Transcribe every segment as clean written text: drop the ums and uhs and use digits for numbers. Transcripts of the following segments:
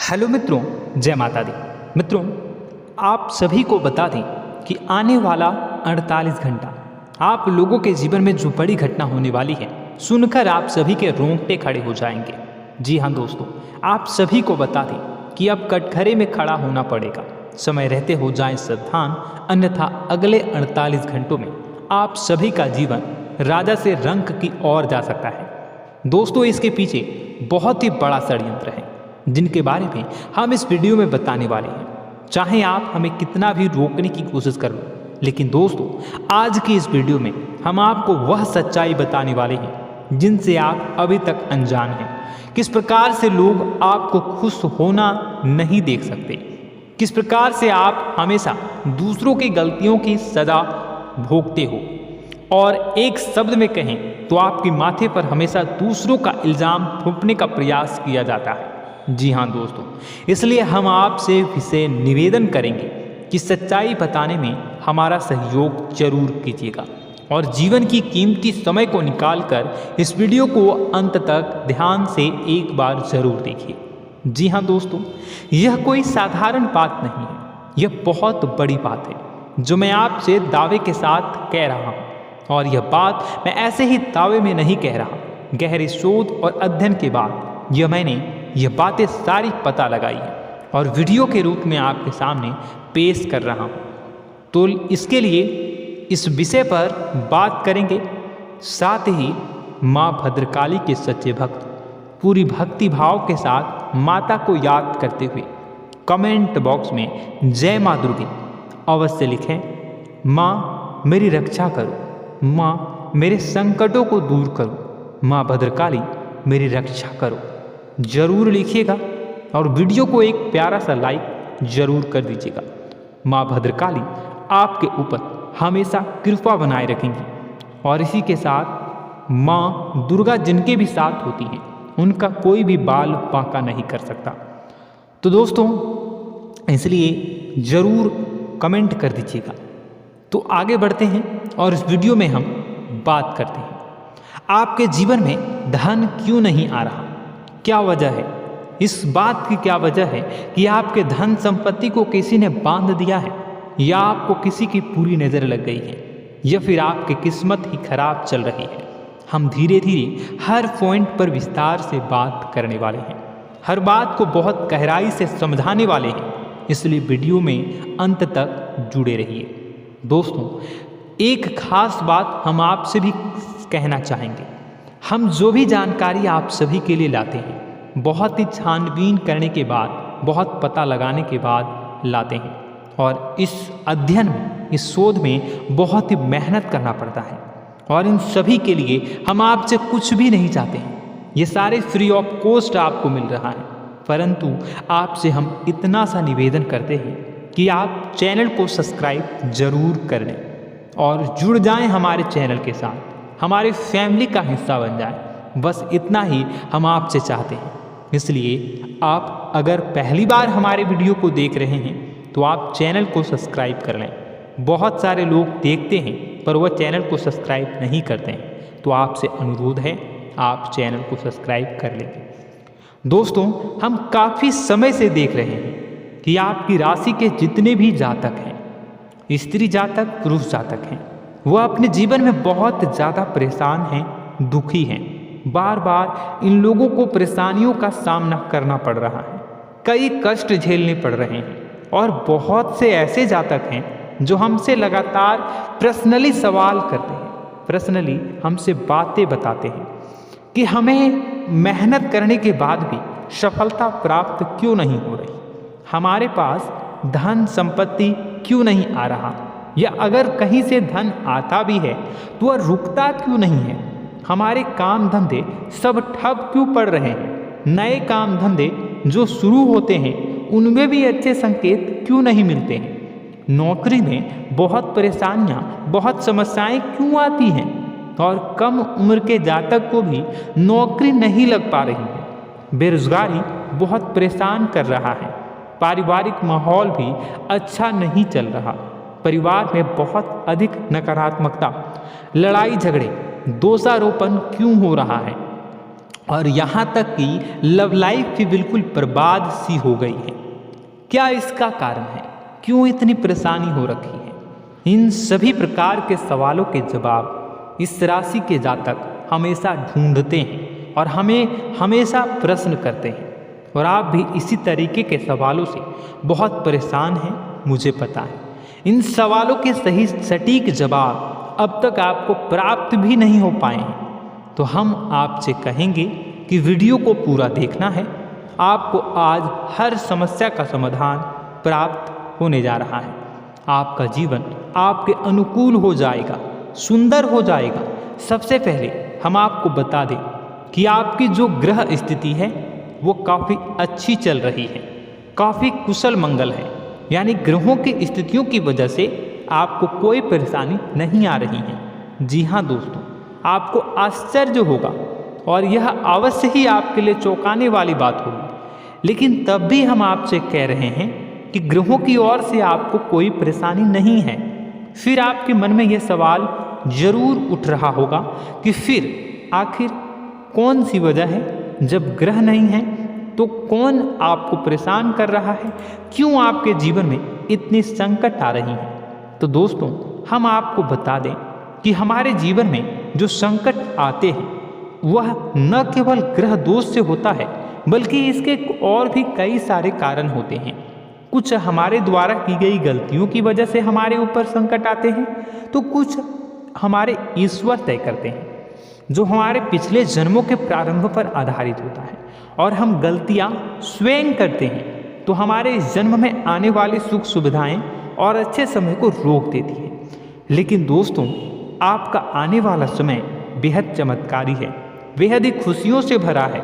Hello मित्रों, जय माता दी। मित्रों, आप सभी को बता दें कि आने वाला 48 घंटा आप लोगों के जीवन में जो बड़ी घटना होने वाली है, सुनकर आप सभी के रोंगटे खड़े हो जाएंगे। जी हाँ दोस्तों, आप सभी को बता दें कि अब कटघरे में खड़ा होना पड़ेगा। समय रहते हो जाएं सावधान, अन्यथा अगले 48 घंटों में आप सभी का जीवन राजा से रंक की ओर जा सकता है। दोस्तों, इसके पीछे बहुत ही बड़ा षड्यंत्र है जिनके बारे में हम इस वीडियो में बताने वाले हैं। चाहे आप हमें कितना भी रोकने की कोशिश कर लो, लेकिन दोस्तों आज की इस वीडियो में हम आपको वह सच्चाई बताने वाले हैं जिनसे आप अभी तक अनजान हैं। किस प्रकार से लोग आपको खुश होना नहीं देख सकते, किस प्रकार से आप हमेशा दूसरों की गलतियों की सजा भोगते हो, और एक शब्द में कहें तो आपके माथे पर हमेशा दूसरों का इल्ज़ाम थोपने का प्रयास किया जाता है। जी हाँ दोस्तों, इसलिए हम आपसे विशेष निवेदन करेंगे कि सच्चाई बताने में हमारा सहयोग जरूर कीजिएगा और जीवन की कीमती समय को निकालकर इस वीडियो को अंत तक ध्यान से एक बार जरूर देखिए। जी हाँ दोस्तों, यह कोई साधारण बात नहीं है, यह बहुत बड़ी बात है जो मैं आपसे दावे के साथ कह रहा हूँ। और यह बात मैं ऐसे ही दावे में नहीं कह रहा, गहरे शोध और अध्ययन के बाद यह बातें सारी पता लगाई है और वीडियो के रूप में आपके सामने पेश कर रहा हूँ। तो इसके लिए इस विषय पर बात करेंगे। साथ ही माँ भद्रकाली के सच्चे भक्त पूरी भक्ति भाव के साथ माता को याद करते हुए कमेंट बॉक्स में जय माँ दुर्गे अवश्य लिखें। माँ मेरी रक्षा करो, माँ मेरे संकटों को दूर करो, माँ भद्रकाली मेरी रक्षा करो, जरूर लिखिएगा और वीडियो को एक प्यारा सा लाइक जरूर कर दीजिएगा। माँ भद्रकाली आपके ऊपर हमेशा कृपा बनाए रखेंगी और इसी के साथ माँ दुर्गा जिनके भी साथ होती हैं उनका कोई भी बाल बांका नहीं कर सकता। तो दोस्तों, इसलिए ज़रूर कमेंट कर दीजिएगा। तो आगे बढ़ते हैं और इस वीडियो में हम बात करते हैं, आपके जीवन में धन क्यों नहीं आ रहा, क्या वजह है। इस बात की क्या वजह है कि आपके धन संपत्ति को किसी ने बांध दिया है, या आपको किसी की पूरी नज़र लग गई है, या फिर आपकी किस्मत ही खराब चल रही है। हम धीरे धीरे हर पॉइंट पर विस्तार से बात करने वाले हैं, हर बात को बहुत गहराई से समझाने वाले हैं, इसलिए वीडियो में अंत तक जुड़े रहिए। दोस्तों, एक खास बात हम आपसे भी कहना चाहेंगे। हम जो भी जानकारी आप सभी के लिए लाते हैं बहुत ही छानबीन करने के बाद, बहुत पता लगाने के बाद लाते हैं, और इस अध्ययन में, इस शोध में बहुत ही मेहनत करना पड़ता है। और इन सभी के लिए हम आपसे कुछ भी नहीं चाहते हैं, ये सारे फ्री ऑफ कॉस्ट आपको मिल रहा है। परंतु आपसे हम इतना सा निवेदन करते हैं कि आप चैनल को सब्सक्राइब जरूर कर लें और जुड़ जाएं हमारे चैनल के साथ, हमारे फैमिली का हिस्सा बन जाए। बस इतना ही हम आपसे चाहते हैं। इसलिए आप अगर पहली बार हमारे वीडियो को देख रहे हैं तो आप चैनल को सब्सक्राइब कर लें। बहुत सारे लोग देखते हैं पर वह चैनल को सब्सक्राइब नहीं करते हैं, तो आपसे अनुरोध है आप चैनल को सब्सक्राइब कर लें। दोस्तों, हम काफ़ी समय से देख रहे हैं कि आपकी राशि के जितने भी जातक हैं, स्त्री जातक, पुरुष जातक हैं, वह अपने जीवन में बहुत ज़्यादा परेशान हैं, दुखी हैं। बार बार इन लोगों को परेशानियों का सामना करना पड़ रहा है, कई कष्ट झेलने पड़ रहे हैं। और बहुत से ऐसे जातक हैं जो हमसे लगातार पर्सनली सवाल करते हैं, पर्सनली हमसे बातें बताते हैं कि हमें मेहनत करने के बाद भी सफलता प्राप्त क्यों नहीं हो रही, हमारे पास धन संपत्ति क्यों नहीं आ रहा, या अगर कहीं से धन आता भी है तो वह रुकता क्यों नहीं है, हमारे काम धंधे सब ठप क्यों पड़ रहे हैं, नए काम धंधे जो शुरू होते हैं उनमें भी अच्छे संकेत क्यों नहीं मिलते हैं, नौकरी में बहुत परेशानियां, बहुत समस्याएं क्यों आती हैं, और कम उम्र के जातक को भी नौकरी नहीं लग पा रही है, बेरोजगारी बहुत परेशान कर रहा है, पारिवारिक माहौल भी अच्छा नहीं चल रहा, परिवार में बहुत अधिक नकारात्मकता, लड़ाई झगड़े, दोषारोपण क्यों हो रहा है, और यहाँ तक कि लव लाइफ भी बिल्कुल बर्बाद सी हो गई है। क्या इसका कारण है? क्यों इतनी परेशानी हो रखी है? इन सभी प्रकार के सवालों के जवाब इस राशि के जातक हमेशा ढूंढते हैं और हमें हमेशा प्रश्न करते हैं। और आप भी इसी तरीके के सवालों से बहुत परेशान हैं, मुझे पता है। इन सवालों के सही सटीक जवाब अब तक आपको प्राप्त भी नहीं हो पाए हैं, तो हम आपसे कहेंगे कि वीडियो को पूरा देखना है। आपको आज हर समस्या का समाधान प्राप्त होने जा रहा है। आपका जीवन आपके अनुकूल हो जाएगा, सुंदर हो जाएगा। सबसे पहले हम आपको बता दें कि आपकी जो ग्रह स्थिति है वो काफ़ी अच्छी चल रही है, काफ़ी कुशल मंगल है। यानी ग्रहों की स्थितियों की वजह से आपको कोई परेशानी नहीं आ रही है। जी हाँ दोस्तों, आपको आश्चर्य होगा और यह अवश्य ही आपके लिए चौंकाने वाली बात होगी। लेकिन तब भी हम आपसे कह रहे हैं कि ग्रहों की ओर से आपको कोई परेशानी नहीं है। फिर आपके मन में यह सवाल जरूर उठ रहा होगा कि फिर आखिर कौन सी वजह है? जब ग्रह नहीं है तो कौन आपको परेशान कर रहा है? क्यों आपके जीवन में इतनी संकट आ रही हैं? तो दोस्तों, हम आपको बता दें कि हमारे जीवन में जो संकट आते हैं वह न केवल ग्रह दोष से होता है, बल्कि इसके और भी कई सारे कारण होते हैं। कुछ हमारे द्वारा की गई गलतियों की वजह से हमारे ऊपर संकट आते हैं, तो कुछ हमारे ईश्वर तय करते हैं, जो हमारे पिछले जन्मों के प्रारंभ पर आधारित होता है। और हम गलतियां स्वयं करते हैं तो हमारे इस जन्म में आने वाली सुख सुविधाएं और अच्छे समय को रोक देती है। लेकिन दोस्तों, आपका आने वाला समय बेहद चमत्कारी है, बेहद ही खुशियों से भरा है।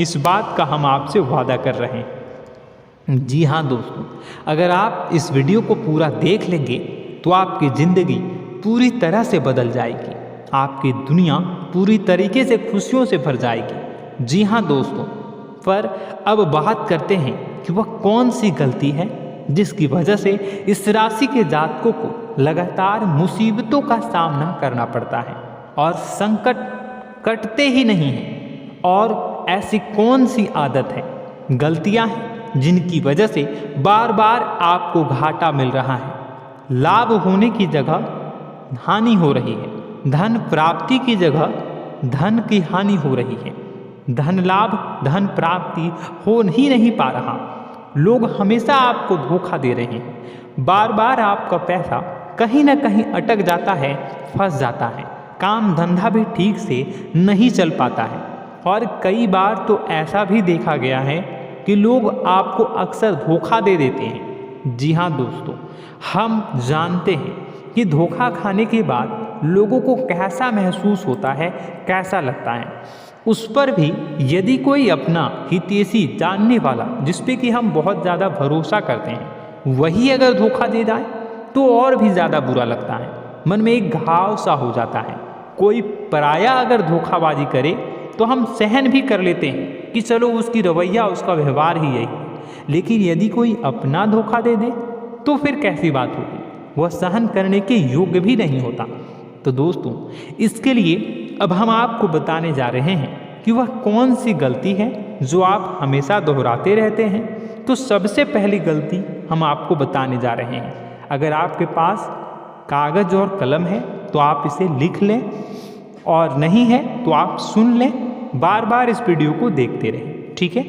इस बात का हम आपसे वादा कर रहे हैं। जी हाँ दोस्तों, अगर आप इस वीडियो को पूरा देख लेंगे तो आपकी ज़िंदगी पूरी तरह से बदल जाएगी, आपकी दुनिया पूरी तरीके से खुशियों से भर जाएगी। जी हाँ दोस्तों, पर अब बात करते हैं कि वह कौन सी गलती है जिसकी वजह से इस राशि के जातकों को लगातार मुसीबतों का सामना करना पड़ता है और संकट कटते ही नहीं हैं। और ऐसी कौन सी आदत है, गलतियां हैं जिनकी वजह से बार बार आपको घाटा मिल रहा है, लाभ होने की जगह हानि हो रही है, धन प्राप्ति की जगह धन की हानि हो रही है, धन लाभ धन प्राप्ति हो ही नहीं पा रहा। लोग हमेशा आपको धोखा दे रहे हैं, बार बार आपका पैसा कहीं ना कहीं अटक जाता है, फंस जाता है, काम धंधा भी ठीक से नहीं चल पाता है। और कई बार तो ऐसा भी देखा गया है कि लोग आपको अक्सर धोखा दे देते हैं। जी हाँ दोस्तों, हम जानते हैं कि धोखा खाने के बाद लोगों को कैसा महसूस होता है, कैसा लगता है। उस पर भी यदि कोई अपना हितैषी जानने वाला, जिस पे कि हम बहुत ज़्यादा भरोसा करते हैं, वही अगर धोखा दे जाए तो और भी ज़्यादा बुरा लगता है, मन में एक घाव सा हो जाता है। कोई पराया अगर धोखाबाजी करे तो हम सहन भी कर लेते हैं कि चलो उसकी रवैया, उसका व्यवहार ही यही है। लेकिन यदि कोई अपना धोखा दे दे तो फिर कैसी बात होगी, वह सहन करने के योग्य भी नहीं होता। तो दोस्तों, इसके लिए अब हम आपको बताने जा रहे हैं कि वह कौन सी गलती है जो आप हमेशा दोहराते रहते हैं। तो सबसे पहली गलती हम आपको बताने जा रहे हैं। अगर आपके पास कागज़ और कलम है तो आप इसे लिख लें, और नहीं है तो आप सुन लें, बार बार इस वीडियो को देखते रहें, ठीक है।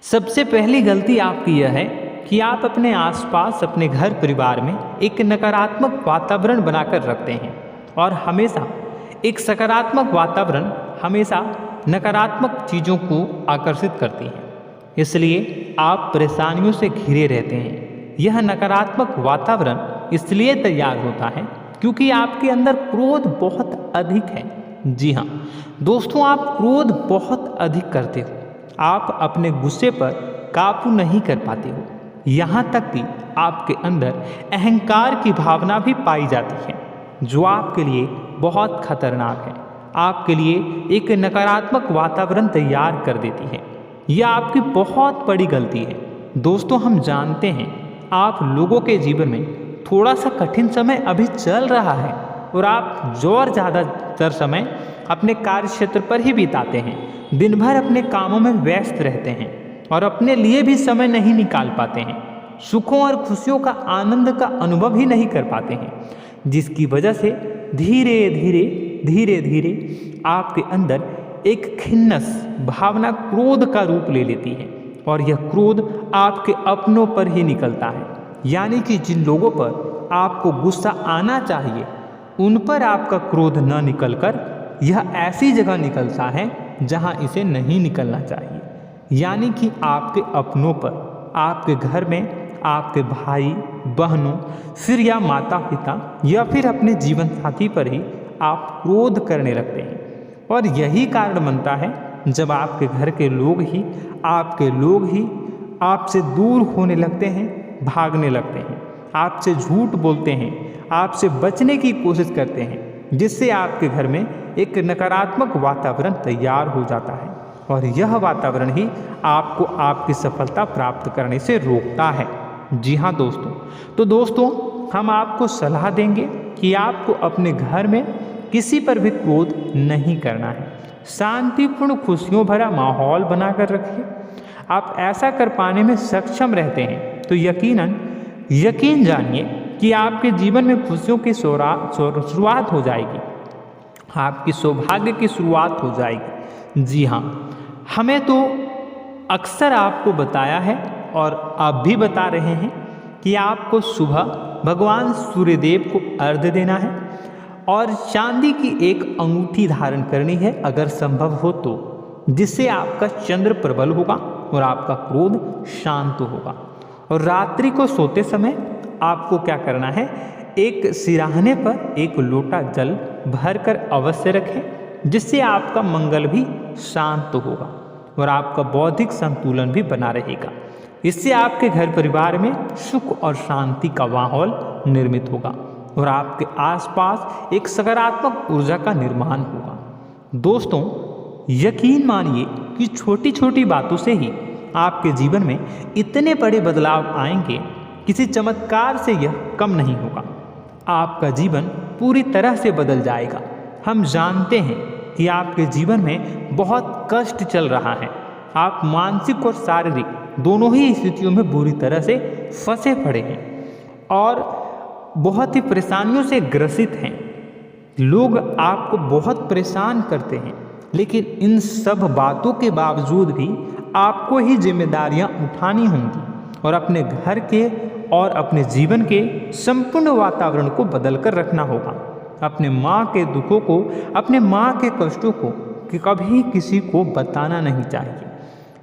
सबसे पहली गलती आपकी यह है कि आप अपने आसपास, अपने घर परिवार में एक नकारात्मक वातावरण बनाकर रखते हैं। और हमेशा एक सकारात्मक वातावरण हमेशा नकारात्मक चीज़ों को आकर्षित करती है, इसलिए आप परेशानियों से घिरे रहते हैं। यह नकारात्मक वातावरण इसलिए तैयार होता है क्योंकि आपके अंदर क्रोध बहुत अधिक है। जी हाँ दोस्तों, आप क्रोध बहुत अधिक करते हो, आप अपने गुस्से पर काबू नहीं कर पाते हो। यहाँ तक कि आपके अंदर अहंकार की भावना भी पाई जाती है, जो आपके लिए बहुत खतरनाक है, आपके लिए एक नकारात्मक वातावरण तैयार कर देती है। यह आपकी बहुत बड़ी गलती है। दोस्तों, हम जानते हैं आप लोगों के जीवन में थोड़ा सा कठिन समय अभी चल रहा है और आप और ज़्यादा अक्सर समय अपने कार्य क्षेत्र पर ही बिताते हैं, दिन भर अपने कामों में व्यस्त रहते हैं और अपने लिए भी समय नहीं निकाल पाते हैं। सुखों और खुशियों का आनंद का अनुभव ही नहीं कर पाते हैं, जिसकी वजह से धीरे धीरे आपके अंदर एक खिन्नस भावना क्रोध का रूप ले लेती है और यह क्रोध आपके अपनों पर ही निकलता है। यानी कि जिन लोगों पर आपको गुस्सा आना चाहिए उन पर आपका क्रोध न निकलकर यह ऐसी जगह निकलता है जहां इसे नहीं निकलना चाहिए। यानी कि आपके अपनों पर, आपके घर में आपके भाई बहनों, फिर या माता पिता या फिर अपने जीवन साथी पर ही आप क्रोध करने लगते हैं। और यही कारण बनता है जब आपके घर के लोग ही आपसे दूर होने लगते हैं, भागने लगते हैं, आपसे झूठ बोलते हैं, आपसे बचने की कोशिश करते हैं, जिससे आपके घर में एक नकारात्मक वातावरण तैयार हो जाता है और यह वातावरण ही आपको आपकी सफलता प्राप्त करने से रोकता है। जी हाँ दोस्तों, तो दोस्तों हम आपको सलाह देंगे कि आपको अपने घर में किसी पर भी क्रोध नहीं करना है। शांतिपूर्ण खुशियों भरा माहौल बनाकर रखिए। आप ऐसा कर पाने में सक्षम रहते हैं तो यकीन जानिए कि आपके जीवन में खुशियों की शुरुआत हो जाएगी, आपकी सौभाग्य की शुरुआत हो जाएगी। जी हाँ, हमें तो अक्सर आपको बताया है और आप भी बता रहे हैं कि आपको सुबह भगवान सूर्यदेव को अर्घ्य देना है और चांदी की एक अंगूठी धारण करनी है अगर संभव हो तो, जिससे आपका चंद्र प्रबल होगा और आपका क्रोध शांत होगा। और रात्रि को सोते समय आपको क्या करना है, एक सिराहने पर एक लोटा जल भरकर अवश्य रखें, जिससे आपका मंगल भी शांत होगा और आपका बौद्धिक संतुलन भी बना रहेगा। इससे आपके घर परिवार में सुख और शांति का माहौल निर्मित होगा और आपके आसपास एक सकारात्मक ऊर्जा का निर्माण होगा। दोस्तों यकीन मानिए कि छोटी छोटी बातों से ही आपके जीवन में इतने बड़े बदलाव आएंगे, किसी चमत्कार से यह कम नहीं होगा। आपका जीवन पूरी तरह से बदल जाएगा। हम जानते हैं कि आपके जीवन में बहुत कष्ट चल रहा है, आप मानसिक और शारीरिक दोनों ही स्थितियों में बुरी तरह से फंसे पड़े हैं और बहुत ही परेशानियों से ग्रसित हैं। लोग आपको बहुत परेशान करते हैं, लेकिन इन सब बातों के बावजूद भी आपको ही जिम्मेदारियां उठानी होंगी और अपने घर के और अपने जीवन के संपूर्ण वातावरण को बदलकर रखना होगा। अपने माँ के दुखों को, अपने माँ के कष्टों को कभी किसी को बताना नहीं चाहिए,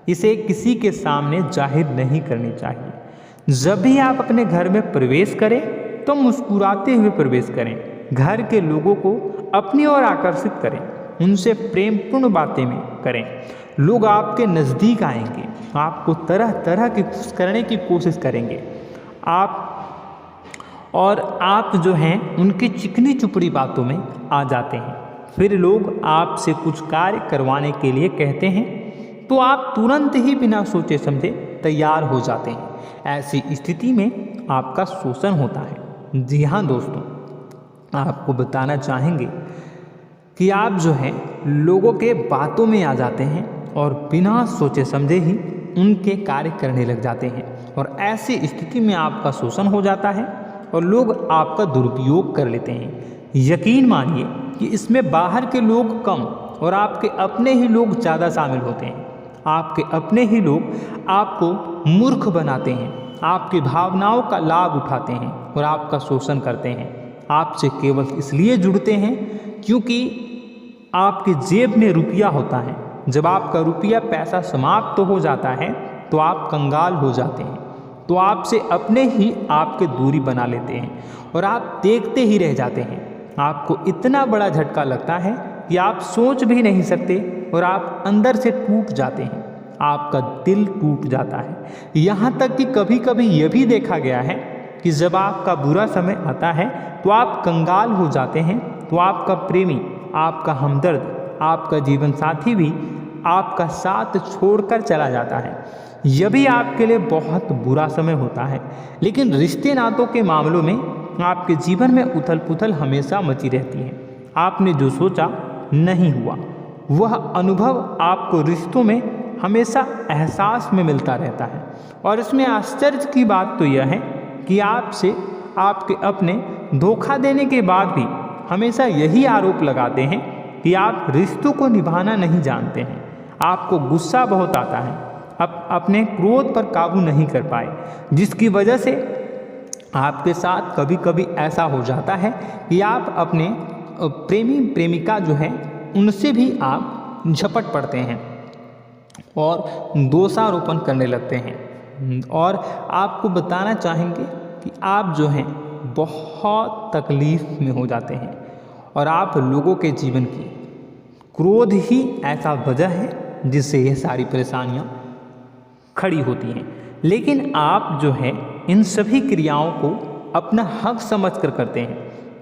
इसे किसी के सामने जाहिर नहीं करनी चाहिए। जब भी आप अपने घर में प्रवेश करें तो मुस्कुराते हुए प्रवेश करें, घर के लोगों को अपनी ओर आकर्षित करें, उनसे प्रेमपूर्ण बातें में करें। लोग आपके नज़दीक आएंगे, आपको तरह तरह की खुश करने की कोशिश करेंगे। आप जो हैं उनकी चिकनी चुपड़ी बातों में आ जाते हैं। फिर लोग आपसे कुछ कार्य करवाने के लिए कहते हैं तो आप तुरंत ही बिना सोचे समझे तैयार हो जाते हैं। ऐसी स्थिति में आपका शोषण होता है। जी हाँ दोस्तों, आपको बताना चाहेंगे कि आप जो हैं लोगों के बातों में आ जाते हैं और बिना सोचे समझे ही उनके कार्य करने लग जाते हैं और ऐसी स्थिति में आपका शोषण हो जाता है और लोग आपका दुरुपयोग कर लेते हैं। यकीन मानिए कि इसमें बाहर के लोग कम और आपके अपने ही लोग ज़्यादा शामिल होते हैं। आपके अपने ही लोग आपको मूर्ख बनाते हैं, आपकी भावनाओं का लाभ उठाते हैं और आपका शोषण करते हैं। आपसे केवल इसलिए जुड़ते हैं क्योंकि आपकी जेब में रुपया होता है। जब आपका रुपया पैसा समाप्त हो जाता है तो आप कंगाल हो जाते हैं, तो आपसे अपने ही आपके दूरी बना लेते हैं और आप देखते ही रह जाते हैं। आपको इतना बड़ा झटका लगता है कि आप सोच भी नहीं सकते और आप अंदर से टूट जाते हैं, आपका दिल टूट जाता है। यहाँ तक कि कभी कभी यह भी देखा गया है कि जब आपका बुरा समय आता है तो आप कंगाल हो जाते हैं, तो आपका प्रेमी, आपका हमदर्द, आपका जीवन साथी भी आपका साथ छोड़कर चला जाता है। यह भी आपके लिए बहुत बुरा समय होता है। लेकिन रिश्ते नातों के मामलों में आपके जीवन में उथल पुथल हमेशा मची रहती है। आपने जो सोचा नहीं हुआ। वह अनुभव आपको रिश्तों में हमेशा एहसास में मिलता रहता है। और इसमें आश्चर्य की बात तो यह है कि आपसे आपके अपने धोखा देने के बाद भी हमेशा यही आरोप लगाते हैं कि आप रिश्तों को निभाना नहीं जानते हैं। आपको गुस्सा बहुत आता है, अपने क्रोध पर काबू नहीं कर पाए, जिसकी वजह से आपके साथ कभी कभी ऐसा हो जाता है कि आप अपने प्रेमी प्रेमिका जो है उनसे भी आप झपट पड़ते हैं और दोषारोपण करने लगते हैं। और आपको बताना चाहेंगे कि आप जो हैं बहुत तकलीफ़ में हो जाते हैं और आप लोगों के जीवन की क्रोध ही ऐसा वजह है जिससे ये सारी परेशानियाँ खड़ी होती हैं। लेकिन आप जो है इन सभी क्रियाओं को अपना हक समझकर करते हैं,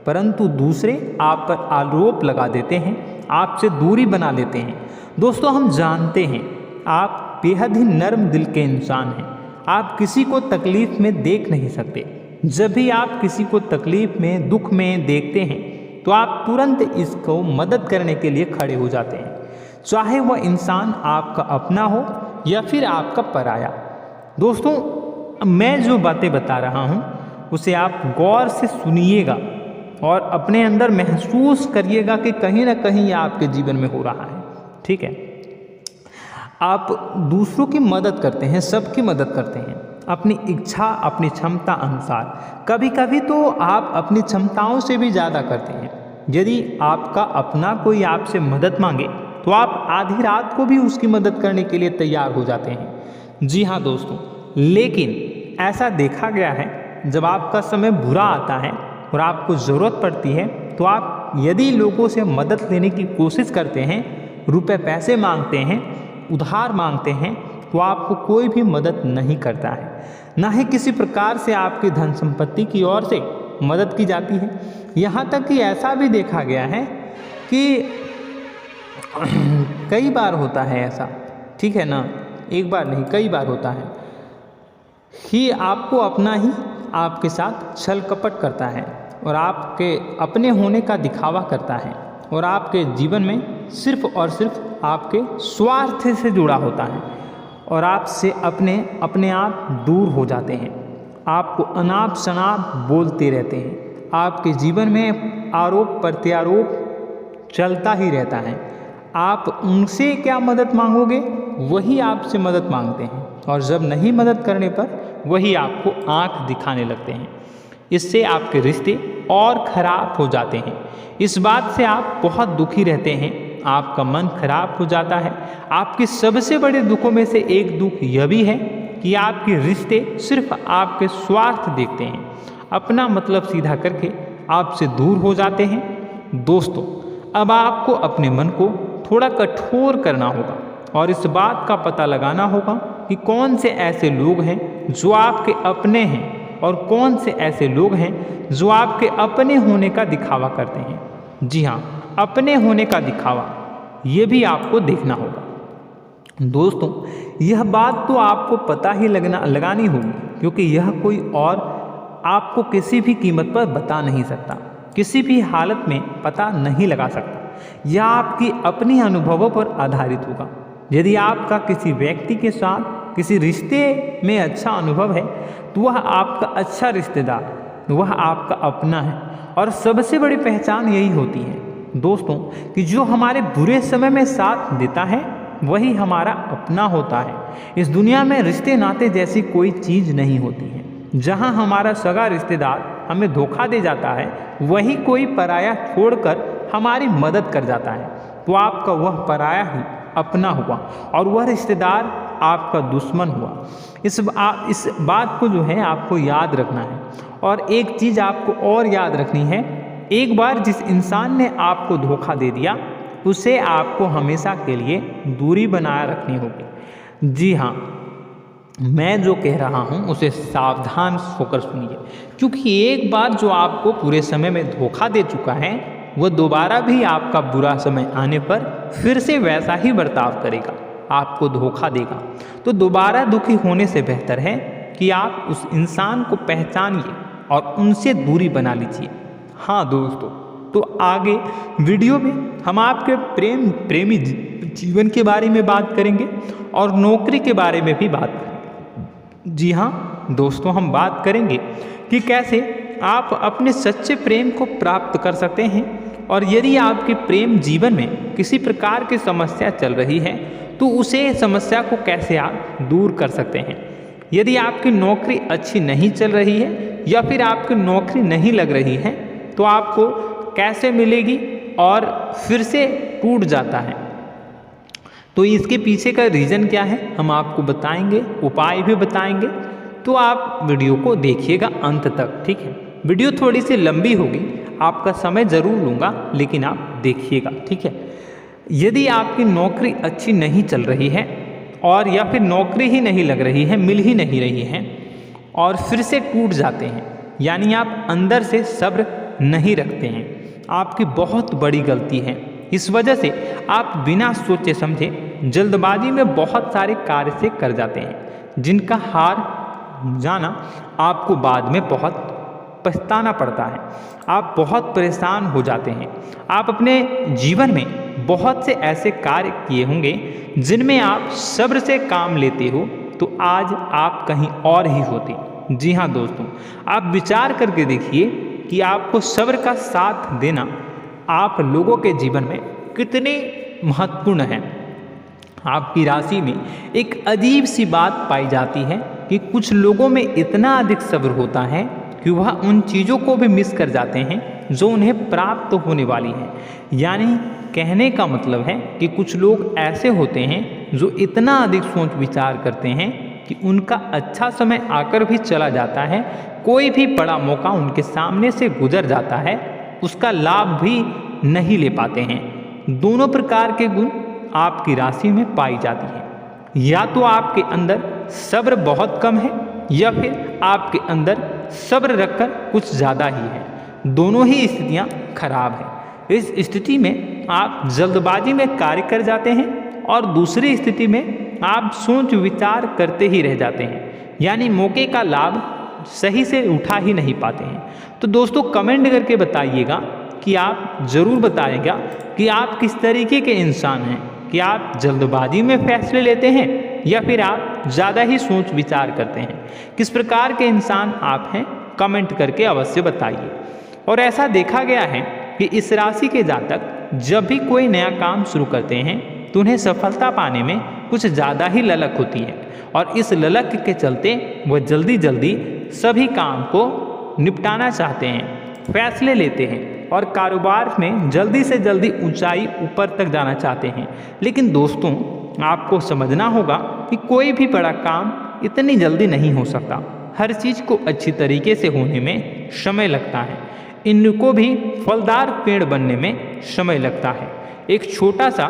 परंतु दूसरे आप पर आरोप लगा देते हैं, आपसे दूरी बना लेते हैं। दोस्तों, हम जानते हैं आप बेहद ही नर्म दिल के इंसान हैं। आप किसी को तकलीफ़ में देख नहीं सकते। जब भी आप किसी को तकलीफ़ में, दुख में देखते हैं तो आप तुरंत इसको मदद करने के लिए खड़े हो जाते हैं, चाहे वह इंसान आपका अपना हो या फिर आपका पराया। दोस्तों, मैं जो बातें बता रहा हूँ उसे आप गौर से सुनिएगा और अपने अंदर महसूस करिएगा कि कहीं ना कहीं यह आपके जीवन में हो रहा है। ठीक है, आप दूसरों की मदद करते हैं, सबकी मदद करते हैं अपनी इच्छा, अपनी क्षमता अनुसार। कभी कभी तो आप अपनी क्षमताओं से भी ज़्यादा करते हैं। यदि आपका अपना कोई आपसे मदद मांगे तो आप आधी रात को भी उसकी मदद करने के लिए तैयार हो जाते हैं। जी हाँ दोस्तों, लेकिन ऐसा देखा गया है जब आपका समय बुरा आता है और आपको ज़रूरत पड़ती है तो आप यदि लोगों से मदद लेने की कोशिश करते हैं, रुपए पैसे मांगते हैं, उधार मांगते हैं, तो आपको कोई भी मदद नहीं करता है। ना ही किसी प्रकार से आपकी धन संपत्ति की ओर से मदद की जाती है। यहाँ तक कि ऐसा भी देखा गया है कि कई बार होता है ऐसा, ठीक है ना, एक बार नहीं कई बार होता है कि आपको अपना ही आपके साथ छल कपट करता है और आपके अपने होने का दिखावा करता है और आपके जीवन में सिर्फ और सिर्फ आपके स्वार्थ से जुड़ा होता है और आपसे अपने आप दूर हो जाते हैं। आपको अनाप शनाप बोलते रहते हैं। आपके जीवन में आरोप प्रत्यारोप चलता ही रहता है। आप उनसे क्या मदद मांगोगे, वही आपसे मदद मांगते हैं और जब नहीं मदद करने पर वही आपको आंख दिखाने लगते हैं। इससे आपके रिश्ते और खराब हो जाते हैं। इस बात से आप बहुत दुखी रहते हैं, आपका मन खराब हो जाता है। आपके सबसे बड़े दुखों में से एक दुख यह भी है कि आपके रिश्ते सिर्फ आपके स्वार्थ देखते हैं, अपना मतलब सीधा करके आपसे दूर हो जाते हैं। दोस्तों, अब आपको अपने मन को थोड़ा कठोर करना होगा और इस बात का पता लगाना होगा कि कौन से ऐसे लोग हैं जो आपके अपने हैं और कौन से ऐसे लोग हैं जो आपके अपने होने का दिखावा करते हैं। जी हाँ, अपने होने का दिखावा, ये भी आपको देखना होगा। दोस्तों, यह बात तो आपको पता ही लगानी होगी, क्योंकि यह कोई और आपको किसी भी कीमत पर बता नहीं सकता, किसी भी हालत में पता नहीं लगा सकता। यह आपकी अपनी अनुभवों पर आधारित होगा। यदि आपका किसी व्यक्ति के साथ किसी रिश्ते में अच्छा अनुभव है तो वह आपका अच्छा रिश्तेदार, वह आपका अपना है। और सबसे बड़ी पहचान यही होती है दोस्तों कि जो हमारे बुरे समय में साथ देता है वही हमारा अपना होता है। इस दुनिया में रिश्ते नाते जैसी कोई चीज़ नहीं होती है। जहाँ हमारा सगा रिश्तेदार हमें धोखा दे जाता है, वही कोई पराया छोड़कर हमारी मदद कर जाता है, तो आपका वह पराया ही अपना हुआ और वह रिश्तेदार आपका दुश्मन हुआ। इस बात को जो है आपको याद रखना है। और एक चीज़ आपको और याद रखनी है, एक बार जिस इंसान ने आपको धोखा दे दिया उसे आपको हमेशा के लिए दूरी बनाए रखनी होगी। जी हाँ, मैं जो कह रहा हूँ उसे सावधान होकर सुनिए, क्योंकि एक बार जो आपको पूरे समय में धोखा दे चुका है वह दोबारा भी आपका बुरा समय आने पर फिर से वैसा ही बर्ताव करेगा, आपको धोखा देगा। तो दोबारा दुखी होने से बेहतर है कि आप उस इंसान को पहचानिए और उनसे दूरी बना लीजिए। हाँ दोस्तों, तो आगे वीडियो में हम आपके प्रेमी जीवन के बारे में बात करेंगे और नौकरी के बारे में भी बात करेंगे। जी हाँ दोस्तों, हम बात करेंगे कि कैसे आप अपने सच्चे प्रेम को प्राप्त कर सकते हैं, और यदि आपके प्रेम जीवन में किसी प्रकार की समस्या चल रही है तो उसे समस्या को कैसे आप दूर कर सकते हैं। यदि आपकी नौकरी अच्छी नहीं चल रही है या फिर आपकी नौकरी नहीं लग रही है तो आपको कैसे मिलेगी और फिर से टूट जाता है, तो इसके पीछे का रीज़न क्या है हम आपको बताएंगे, उपाय भी बताएंगे। तो आप वीडियो को देखिएगा अंत तक, ठीक है। वीडियो थोड़ी सी लंबी होगी, आपका समय ज़रूर लूँगा, लेकिन आप देखिएगा, ठीक है। यदि आपकी नौकरी अच्छी नहीं चल रही है और या फिर नौकरी ही नहीं लग रही है, मिल ही नहीं रही है और फिर से टूट जाते हैं, यानी आप अंदर से सब्र नहीं रखते हैं, आपकी बहुत बड़ी गलती है। इस वजह से आप बिना सोचे समझे जल्दबाजी में बहुत सारे कार्य से कर जाते हैं, जिनका हार जाना आपको बाद में बहुत पछताना पड़ता है। आप बहुत परेशान हो जाते हैं। आप अपने जीवन में बहुत से ऐसे कार्य किए होंगे जिनमें आप सब्र से काम लेते हो, तो आज आप कहीं और ही होते। जी हाँ दोस्तों, आप विचार करके देखिए कि आपको सब्र का साथ देना आप लोगों के जीवन में कितने महत्वपूर्ण है। आपकी राशि में एक अजीब सी बात पाई जाती है कि कुछ लोगों में इतना अधिक सब्र होता है कि वह उन चीज़ों को भी मिस कर जाते हैं जो उन्हें प्राप्त होने वाली हैं। यानी कहने का मतलब है कि कुछ लोग ऐसे होते हैं जो इतना अधिक सोच विचार करते हैं कि उनका अच्छा समय आकर भी चला जाता है, कोई भी बड़ा मौका उनके सामने से गुजर जाता है, उसका लाभ भी नहीं ले पाते हैं। दोनों प्रकार के गुण आपकी राशि में पाई जाती है। या तो आपके अंदर सब्र बहुत कम है या फिर आपके अंदर सब्र रखकर कुछ ज़्यादा ही है। दोनों ही स्थितियाँ खराब हैं। इस स्थिति में आप जल्दबाजी में कार्य कर जाते हैं और दूसरी स्थिति में आप सोच विचार करते ही रह जाते हैं, यानी मौके का लाभ सही से उठा ही नहीं पाते हैं। तो दोस्तों कमेंट करके बताइएगा कि आप ज़रूर बताइएगा कि आप किस तरीके के इंसान हैं, कि आप जल्दबाजी में फैसले लेते हैं या फिर आप ज़्यादा ही सोच विचार करते हैं। किस प्रकार के इंसान आप हैं कमेंट करके अवश्य बताइए। और ऐसा देखा गया है कि इस राशि के जातक जब भी कोई नया काम शुरू करते हैं तो उन्हें सफलता पाने में कुछ ज़्यादा ही ललक होती है, और इस ललक के चलते वह जल्दी जल्दी सभी काम को निपटाना चाहते हैं, फैसले लेते हैं और कारोबार में जल्दी से जल्दी ऊंचाई ऊपर तक जाना चाहते हैं। लेकिन दोस्तों आपको समझना होगा कि कोई भी बड़ा काम इतनी जल्दी नहीं हो सकता। हर चीज़ को अच्छी तरीके से होने में समय लगता है। इनको भी फलदार पेड़ बनने में समय लगता है। एक छोटा सा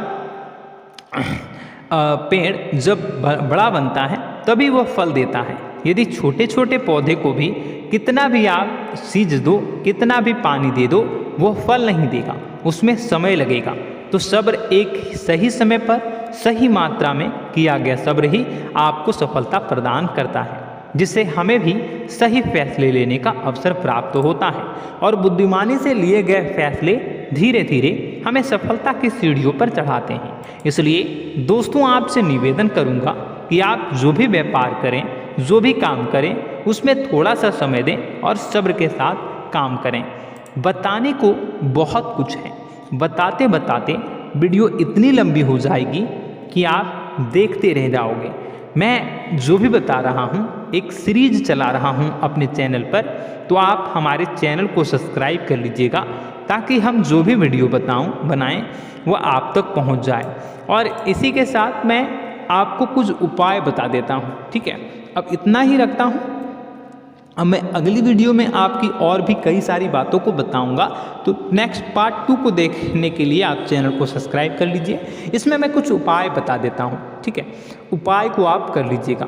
पेड़ जब बड़ा बनता है तभी वह फल देता है। यदि छोटे छोटे पौधे को भी कितना भी आप सींच दो, कितना भी पानी दे दो, वह फल नहीं देगा, उसमें समय लगेगा। तो सब्र एक सही समय पर सही मात्रा में किया गया सब्र ही आपको सफलता प्रदान करता है, जिससे हमें भी सही फैसले लेने का अवसर प्राप्त होता है और बुद्धिमानी से लिए गए फैसले धीरे धीरे हमें सफलता की सीढ़ियों पर चढ़ाते हैं। इसलिए दोस्तों आपसे निवेदन करूंगा कि आप जो भी व्यापार करें, जो भी काम करें, उसमें थोड़ा सा समय दें और सब्र के साथ काम करें। बताने को बहुत कुछ है, बताते बताते वीडियो इतनी लंबी हो जाएगी कि आप देखते रह जाओगे। मैं जो भी बता रहा हूँ एक सीरीज चला रहा हूँ अपने चैनल पर, तो आप हमारे चैनल को सब्सक्राइब कर लीजिएगा ताकि हम जो भी वीडियो बनाएं वो आप तक पहुँच जाए। और इसी के साथ मैं आपको कुछ उपाय बता देता हूँ, ठीक है। अब इतना ही रखता हूँ। अब मैं अगली वीडियो में आपकी और भी कई सारी बातों को बताऊंगा, तो नेक्स्ट पार्ट 2 को देखने के लिए आप चैनल को सब्सक्राइब कर लीजिए। इसमें मैं कुछ उपाय बता देता हूं, ठीक है। उपाय को आप कर लीजिएगा।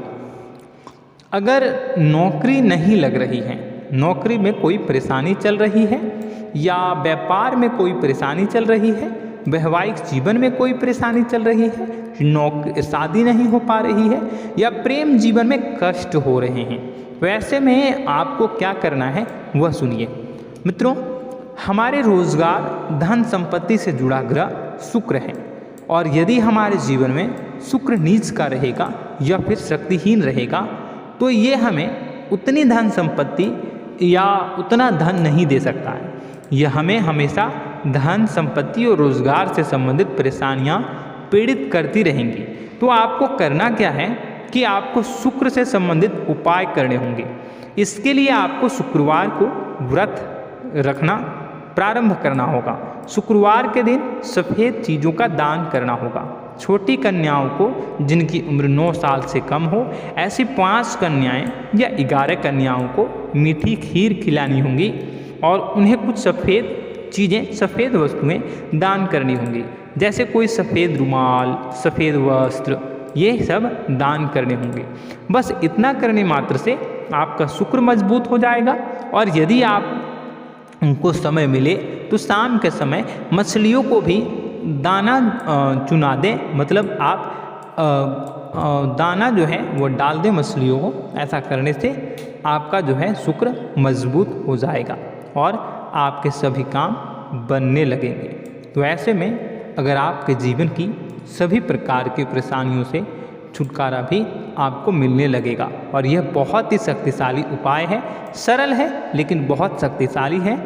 अगर नौकरी नहीं लग रही है, नौकरी में कोई परेशानी चल रही है, या व्यापार में कोई परेशानी चल रही है, वैवाहिक जीवन में कोई परेशानी चल रही है, शादी नहीं हो पा रही है, या प्रेम जीवन में कष्ट हो रहे हैं, वैसे में आपको क्या करना है वह सुनिए। मित्रों, हमारे रोजगार, धन संपत्ति से जुड़ा ग्रह शुक्र है और यदि हमारे जीवन में शुक्र नीच का रहेगा या फिर शक्तिहीन रहेगा तो ये हमें उतनी धन संपत्ति या उतना धन नहीं दे सकता है। यह हमें हमेशा धन संपत्ति और रोजगार से संबंधित परेशानियां पीड़ित करती रहेंगी। तो आपको करना क्या है कि आपको शुक्र से संबंधित उपाय करने होंगे। इसके लिए आपको शुक्रवार को व्रत रखना प्रारंभ करना होगा। शुक्रवार के दिन सफ़ेद चीज़ों का दान करना होगा। छोटी कन्याओं को जिनकी उम्र 9 साल से कम हो, ऐसी 5 कन्याएं या 11 कन्याओं को मीठी खीर खिलानी होंगी और उन्हें कुछ सफ़ेद चीज़ें, सफ़ेद वस्तुएं दान करनी होंगी, जैसे कोई सफ़ेद रुमाल, सफ़ेद वस्त्र, ये सब दान करने होंगे। बस इतना करने मात्र से आपका शुक्र मजबूत हो जाएगा। और यदि आप उनको समय मिले तो शाम के समय मछलियों को भी दाना चुना दें, मतलब आप दाना जो है वो डाल दें मछलियों को। ऐसा करने से आपका जो है शुक्र मजबूत हो जाएगा और आपके सभी काम बनने लगेंगे। तो ऐसे में अगर आपके जीवन की सभी प्रकार की परेशानियों से छुटकारा भी आपको मिलने लगेगा। और यह बहुत ही शक्तिशाली उपाय है, सरल है लेकिन बहुत शक्तिशाली है।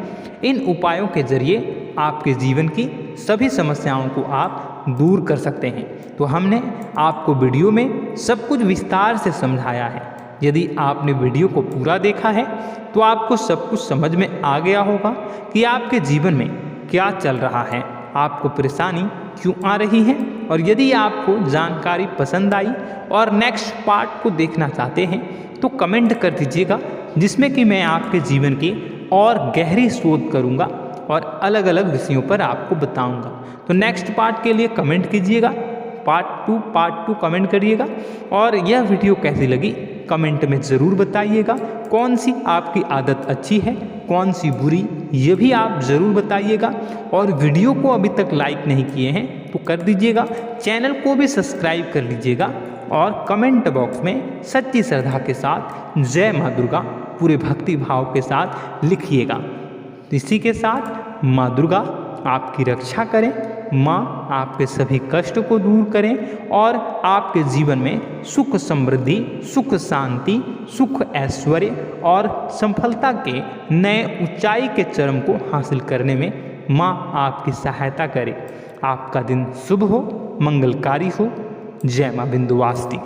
इन उपायों के जरिए आपके जीवन की सभी समस्याओं को आप दूर कर सकते हैं। तो हमने आपको वीडियो में सब कुछ विस्तार से समझाया है। यदि आपने वीडियो को पूरा देखा है तो आपको सब कुछ समझ में आ गया होगा कि आपके जीवन में क्या चल रहा है, आपको परेशानी क्यों आ रही है। और यदि आपको जानकारी पसंद आई और नेक्स्ट पार्ट को देखना चाहते हैं तो कमेंट कर दीजिएगा, जिसमें कि मैं आपके जीवन की और गहरी शोध करूंगा और अलग अलग विषयों पर आपको बताऊंगा। तो नेक्स्ट पार्ट के लिए कमेंट कीजिएगा, पार्ट टू कमेंट करिएगा। और यह वीडियो कैसी लगी कमेंट में ज़रूर बताइएगा। कौन सी आपकी आदत अच्छी है, कौन सी बुरी, ये भी आप ज़रूर बताइएगा। और वीडियो को अभी तक लाइक नहीं किए हैं तो कर दीजिएगा, चैनल को भी सब्सक्राइब कर लीजिएगा और कमेंट बॉक्स में सच्ची श्रद्धा के साथ जय माँ दुर्गा पूरे भक्ति भाव के साथ लिखिएगा। इसी के साथ माँ दुर्गा आपकी रक्षा करें, माँ आपके सभी कष्ट को दूर करें और आपके जीवन में सुख समृद्धि, सुख शांति, सुख ऐश्वर्य और सफलता के नए ऊंचाई के चरम को हासिल करने में माँ आपकी सहायता करे। आपका दिन शुभ हो, मंगलकारी हो। जय माँ विंध्यवासिनी।